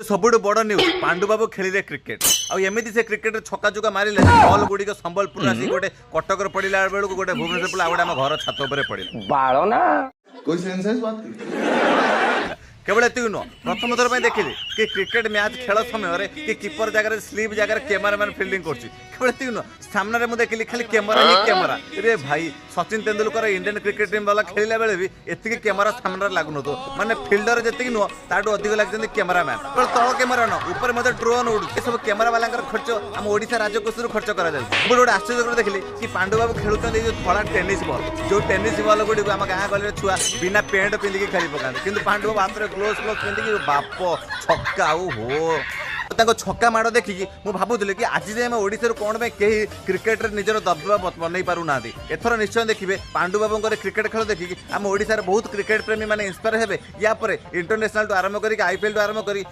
सबुठ बड़ न्यूज पांडु बाबू खेलिले क्रिकेट आमती से क्रिकेट छक्का चुका मारे बल गुड़िक संबलपुर आसिक गोटे कटक पड़ा बेलू गोटे भुवनेश्वर पड़ा गोटे आम घर छात पड़ा बाड़ो ना कोई सेंस है इस बात की? केवल एति नुह प्रथम थर देखिली कि क्रिकेट मैच खेल समय कि कीपर जगह स्लीप जगह कैमरामैन फील्डिंग कर केवल एति नुह सामने मुझे देखिली खाली कैमरा ही कैमरा रे भाई Sachin Tendulkar Indian cricket team वाला खेलला बेले भी एति कैमरा सामने लागुन तो माने फिल्डर जी नुह ताठू अधिक लगे कैमरामैन तल कैमरा न ऊपर मत ड्रोन उड़ सब कैमरा वाला खर्च आम ओडिशा राजकोष खर्च कर गोटे आश्चर्य देखिली कि पांडु बाबू खेलुंट जो धड़ा टेनिस बॉल जो टेनिस बॉल गुड़ी आम गाँ गल छुआ बिना पेंट पिंधिकी खेली पकाते कि पांडु बाबू हाथ में ग्लोव्स पिंधिकी बाप छक्का हो छक्का माड़ देखिकी मुझे भावुली कि आज जाए ओडिशा कौन कहीं क्रिकेट निजर दबदबा बनई पार ना एथर निश्चय देखिए पांडु बाबू क्रिकेट खेल देखिकी आम ओडिशा बहुत क्रिकेट प्रेमी मैंने इंस्पायर हेबे या इंटरनेशनल आरंभ कर आईपीएल आरंभ कर